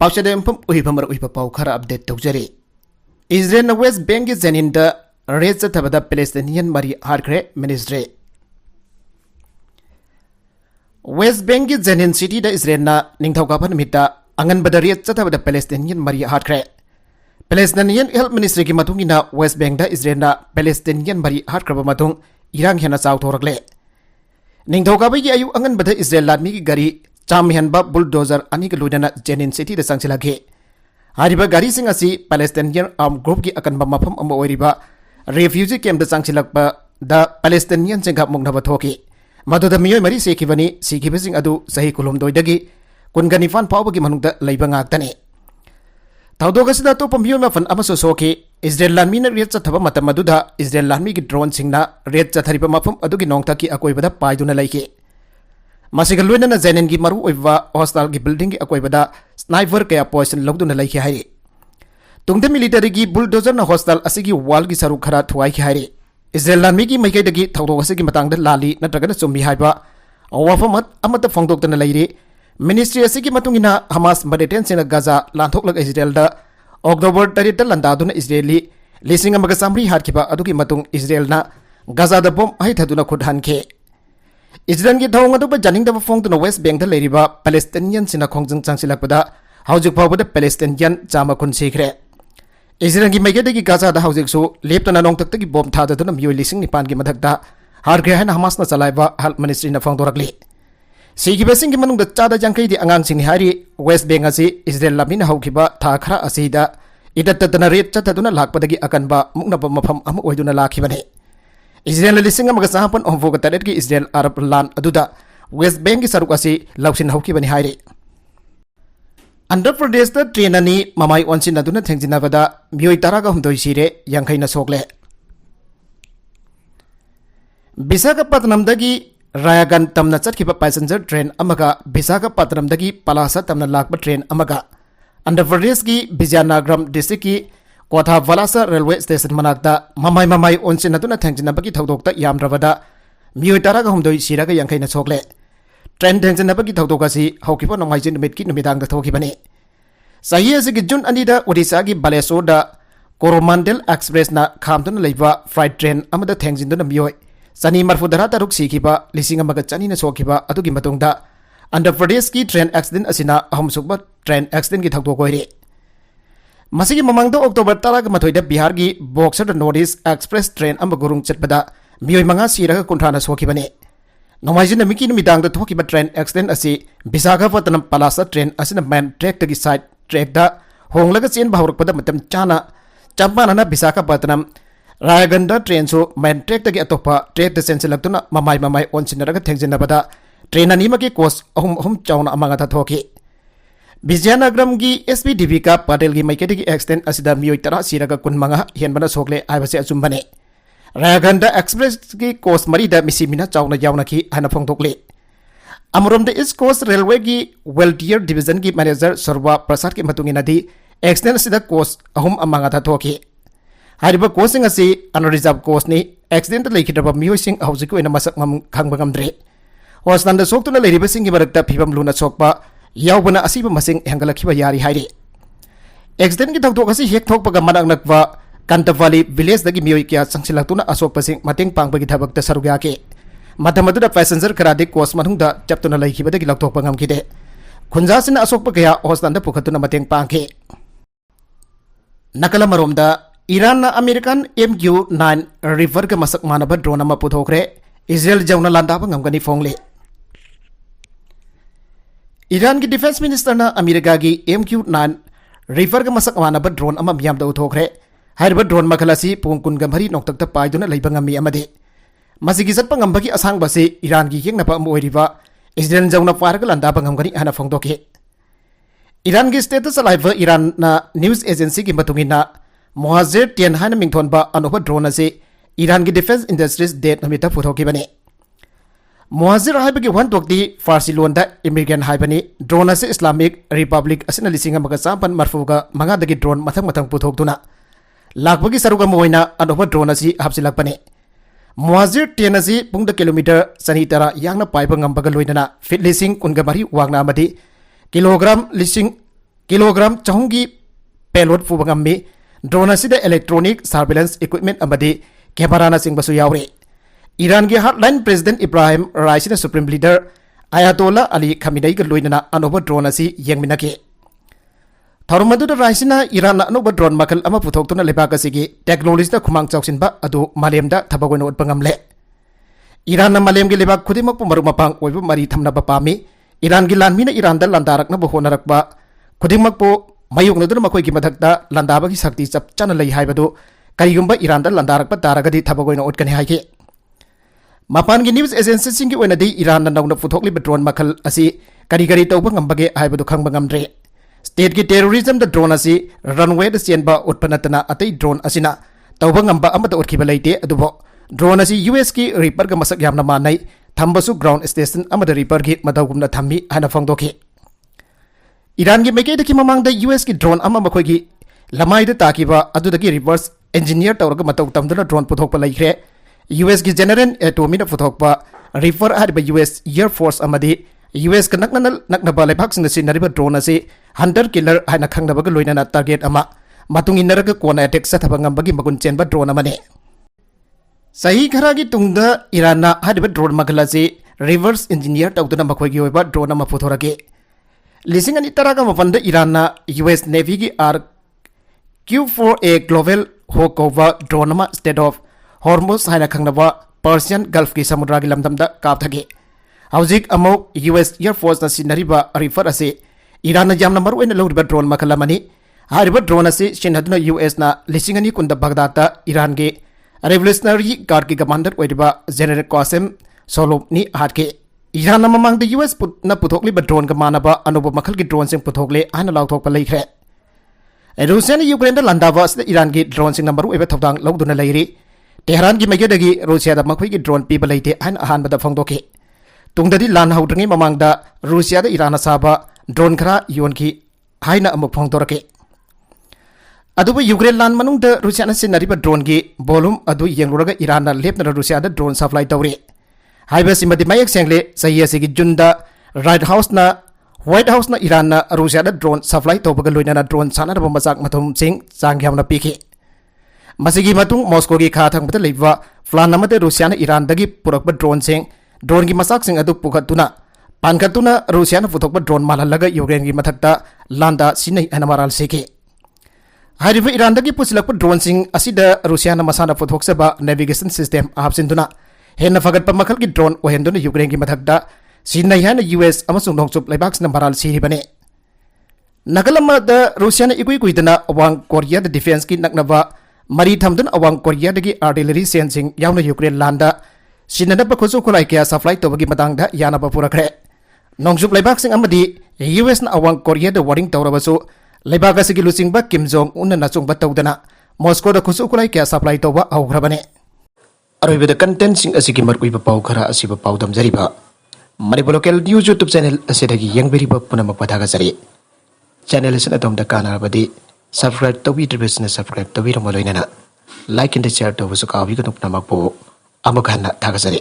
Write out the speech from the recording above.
पाउचदे मफम उहिबमर उहिब पाउ खरा update तौजरे Israel न वेस्ट बैंक की जेनिन द रेड चथबदा पैलेस्टाइनियन मरी हारख्रे मिनिस्ट्री वेस्ट बैंक की जेनिन सिटी द इजराइल न निंगथौकाफा नमिता अंगनबदा रेड चथबदा पैलेस्टाइनियन मरी हारख्रे पैलेस्टाइनियन हेल्थ मिनिस्ट्री की मतुंगिना वेस्ट बैंक द इजराइल न पैलेस्टाइनियन मरी हारख्रबा मतुंग इरांग हेना चाउथोरक्ले निंगथौकाफा की आयु अंगनबदा इजराइल लादमी की गाड़ी चामहेनबा बुलडोजर अनी के लुदना जेनिन सिटी द संगसिलागे हारिबा गाड़ी सिंह असी पैलेस्टाइनियन आर्म ग्रुप की अकनबा मफम अमा ओइरिबा रेफ्यूजी कैंप द संगसिलकपा द पैलेस्टाइनियन सिंह मुंगनबा थोकी मदुदा मियोय मरी सेखिबनी सिखिबसिंग अदु सही कुलुमदोइदगी कुनगनिफान फावबगी मनुंगदा लैबा ngaktani थौदोगसिदा तो मियोय मफन अमसो सोकी इजराइल लानमीना रेड चथबा मतम मदुदा इजराइल लानमी की ड्रोन सिंगना रेड चथरिबा मफम अदुगी नोंगथकी अकोइबदा पाइदुना लैके मसिगा लोइनना जेनिन की मरु ओइबा हॉस्टल की बिल्डिंग की अकोइबदा स्नाइपर कया पोजिशन लौदुना लैके हाइरे तुंगदे मिलिटरी की बुलडोजर न हॉस्टल असिगी वाल की सरुक खरा थुवाइके हाइरे इजराइल लानमी की मैकैदगी थौदोग असिगी मतंगदा लाली नत्रगना चुम्मी हाइबा वाफमत अमत फोंदोक्तना लैरे मिनिस्ट्री असिगी मतुंगिना हमास मडेटेन सेना गाजा लांथोकलग इजराइल दा अक्टोबर 3 दा लंदादुना इजराइली लिसिंग अमगा सामरी हारखिबा अदुगी मतुंग इजराइल ना गाजा दा बम हाइथादुना खुद हानखे इजराइल की थौंग अदुबा जानिंगदबा फोंगदुना वेस्ट बैंक दा लेरिबा पैलेस्टाइनियन सिना खोंजंग चांगसिलकपदा हौजिक फावबदा पैलेस्टाइनियन चामा कुन सिखरे इजराइल की मैकेदगी गाजा दा हौजिकसु लेप्तना नोंगतक्तगी बम थाददुना मियोय लिसिंग निपान की मथकदा हारखे हाना हमासना चलाइबा हेल्थ मिनिस्ट्री ना फोंदोरकले सिखिबसिंग की मनुंगदा चादा जंकैदी अंगांग हारी वेस्ट बैंक असी इजराइल लामिना हौखिबा था खरा असीदा इदत्तदना रेट चथदुना लाकपदगी अकनबा मुक्नबा मफम अम ओइदुना लाखिबने इजराइल लिसिंग अमगा साहपन ओंफोगा तरेट की इजराइल अरब लान अदुदा वेस्ट बैंक की सरुक असी लौसिन हौखिबनि हाइरे आंध्र प्रदेश दा ट्रेन अनि ममाई ओनसिन अदुना थेंजिनाबदा मियोय तरागा हुमदोय सिरे यांखैना सोकले विशाखापट्टनम दगी रायगन तमना चटखिबा पैसेंजर ट्रेन अमगा विशाखापट्टनम दगी पलासा तमना लाकबा ट्रेन अमगा आंध्र प्रदेश की विजयनगरम डिस्ट्रिक्ट की कोथा वलासा रेलवे स्टेशन मनाक्ता ममाई ओनसिन अदुना थेंजिनाबगी थौदोक्ता यामद्रबदा मियोय तरागा हुमदोय सिरागा यांखैना सोकले ट्रेन थेंजिनाबगी थौदोकासी हौखिबा नोंमाइजिन नुमितकी नुमिदांगदा थोखिबने सही असिगी जुन अनिदा ओडिशा की बालेश्वरदा कोरोमांडेल एक्सप्रेस ना खामदुना लैबा फ्लाइट ट्रेन अमदा थेंजिनदुना मियोय चनी मरफुदरा तरुक सिखिबा लिसिंग अमगा चनीना सोखिबा अदुगी मतुंगदा आंध्र प्रदेश की ट्रेन एक्सीडेंट असिना अहमसुबा ट्रेन एक्सीडेंट की थौदोक ओइरे मसिगी ममंगदो अक्टोबर 18 बिहार की Buxar North East Express train अमब गुरुंग चटपदा मियोय मंगा सिरगा कुंथ्राना सोखिबने नोंमाइजिन नमिकी नुमिदांगदा थोखिबा ट्रेन एक्सीडेंट असी विशाखापट्टनम पलासा ट्रेन असिना मेन ट्रैक तगी साइड ट्रैक दा होंगलगा चेन भावरकपदा मतम चाना चंपाना विशाखापट्टनम रायगंदा ट्रेन सो मेन ट्रैक तगी अतोपा ट्रैक द सेंसिलक्तुना ममाई ओनसिनरगा थेंजिनबदा ट्रेन अनीमा के कोस अहुम चाउना अमांगा थोखि विजयनगरम की एसपी दीपिका पटेल की मैकेदी की एक्सीडेंट असिदा मियोय तरा सिरगा कुनमंगा हेनबना सोकले आइबसे अचुंबने रायगंदा एक्सप्रेस की कोस मरीदा मिसिमिना चाउना यावनाखि हाना फोंदोकले अमरोम द ईस्ट कोस्ट रेलवे की वेल्टियर डिवीजन की मैनेजर सर्वा प्रसाद की मतुंगिनादी एक्सीडेंट असिदा कोस अहुम अमांगा थोखि हारिबा कोसिंग असी अनरिजर्व कोसनी एक्सीडेंट लेखिद्रबा मियोयसिंग हौजिक ओइना मसक खंगबा ngamdre हॉस्टल सोक्तुना लेरिबसिंग की मरक्ता फिबम लुना सोकपा यावबना असीबा मसिंग हेंगलखिबा यारी हाइरे एक्सीडेंट की थौदोक असी हेक थोकपगा मनाक नकवा कांतवाली विलेज दगी मियोय क्या संगसिलक्तुना असोकपसिंग मतेंग पांगबगी थबकता सरुक याके मतमदुदा पैसेंजर खरादि कोस मनुंगदा चपतुना लैखिबदगी लौथोकपा ngamkide खुंजासिना असोकपा कया हॉस्टल पुखतुना मतेंग पांगे नकल मरोमदा ईरान अमेरिकन MQ-9 रिवर के मसक मानब ड्रोन अमा पुथोखरे इजराइल जौना लांदाबा ngamgani फोंगले ईरान की डिफेंस मिनिस्टर ना अमेरिका की MQ-9 रिवर के मसक मानब ड्रोन अमा मियामदा उथोखरे हाइरबा ड्रोन मखलासी पुंग कुनगा मरी नोक्तक्ता पाइदुना लैबा ngami amade मसिगी चटपा ngambagi असंगबसे ईरान की येंगनपा अम ओइरिबा इजराइल जौना पारगा लांदाबा ngamgani हाना फोंदोके ईरान की स्टेटस लाइव ईरान ना न्यूज एजेंसी की मतुंगिना मोहाजिर 10 हाना मिंगथोनबा अनोबा ड्रोन असे ईरान की डिफेंस इंडस्ट्रीज डेट नमिता पुथोकिबने मोहाजिर हाइबगी वन तोक्ति फारसी लोनदा इमिग्रेंट हाइबनी ड्रोन असे इस्लामिक रिपब्लिक असिना लिसिंग अमगा चापन मरफुगा मंगादगी ड्रोन मथंग पुथोकदुना लाखबगी सरुगा मोइना अनोबा ड्रोन असी हापसिलकपने मोहाजिर 10 असी पुंग किलोमीटर सनी तरा यांगना पाइबा ngambगा लोइना फिट लिसिंग कुनगा मरी वांगना अमदी kilogram chahungi payload fu bangammi drone asida electronic surveillance equipment amadi camera na singbasu yaure Iran ge hotline President Ibrahim Raisi Supreme Leader Ayatollah Ali Khamenei ga loinana anoba drone asi yengminake Tharumadu da Raisina Iran na anoba drone makal ama puthokuna lebak asigi technology da khumang chawsinba adu malemda thabagoina utpangamle Iran na malem ge lebak khudimak pu maru mapang oibu mari thamna ba pami Iran gi lanmi na Iran da landarak na bo honarakba khudimak pu mayuk na duna makoi gi mathakta landaba gi sakti chap chana lei haibadu karigumba Iran da landarakpa taragadi thabagoina utkani haike Mapan gi news agency singi oina di Iran na nawna puthokli drone makal asi kari tawba ngambage haibadu khangba ngamdre State ki terrorism da drone asi runway da sienba utpanatana atai drone asina tawba ngamba amata utkiba leite adubo drone asi US ki Reaper ga masak yamna manai thambasu ground station amada Reaper gi madawgumna thammi hana phangdoki Iran gi meke da ki mamang da US ki drone ama makhoi gi lamai da takiba aduda ki reverse engineer tawraga mataw tamduna drone puthokpa laikre US ki general atomi da puthokpa Reaper hariba US Air Force amadi US ka nakna balai bhak sing sinariba drone ase hunter killer haina khangnabaga loinana target ama matung inaraga kona attack sathaba ngambagi magun chenba drone amane sahi khara gi tungda Iran na hariba drone magala se reverse engineer tawduna makhoi gi oiba drone ama puthorage lising ani taraga mapanda Iran na US Navy gi Q4A global hokova drone ama state of Hormuz haina khangnaba Persian Gulf ki samudra gi lamdamda kapthage Hauzik amok US Air Force na sinariba refer ase Iran na jamna maru ena loriba drone makalamani hariba drone ase sinaduna US na lisingani kunda Baghdad Iran ge Revolutionary Guard ki commander oidiba General Qasim Solomni hatke Iran na mamang de US na puthokli ba drone ka manaba anuba makhal ki drone sing puthokle ana lawthok pa leikre Russia na Ukraine da landava ase Iran ge drone sing number eba thodang lawduna leiri Tehran gi megedagi Russia da makhoi gi drone pi balaite an ahan bada phangdoki tungdadi lan haudrangi mamangda Russia da Iran asaba drone khara yonki haina amuk phangdorake aduba Ukraine lan manungda Russia na sinariba drone gi volume adu yengluraga Iran na lepna Russia da drone supply tawre haiba simadi mayak sengle sahiya sigi junda White House na Iran na Russia da drone supply tawbaga loina na drone sana da masak mathum sing changyamna piki masigi matung Moscow gi kha thang bata leiwa flan namade Russia na Iran dagi purakba drone sing drone gi masak sing adu pukhatuna pankatuna Russia na puthokba drone malhalaga Ukraine gi mathakta landa sinai anamaral seke hariba Iran dagi pusilakpa drone sing asida Russia na masana puthoksaba navigation system hapsinduna henna fagatpa makhal gi drone ohenduna Ukraine gi mathakta sinai hana US amasung nongchup leibak na maral siribane nagalama da Russia na igui kuidana awang Korea da defense ki naknaba mari thamdun awang Korea dagi artillery sensing yauna Ukraine landa sinanaba khosu khulai kya supply tobagi matangda yanaba purakre nongjup leibak sing amadi US na awang Korea da warning tawrabasu leibak asigi lusingba Kim Jong Un na chungba tawdana Moscow da khosu khulai kya supply toba awgrabane aroibeda content sing asigi markuiba pau khara asiba pau damjariba mari local news YouTube channel asidagi yangberiba punamak pathaga sari channel asina tomda kanarabadi subscribe tobi business subscribe tobi romoloinana like and share to wasu kawi kanuk namak po amukhana thagasari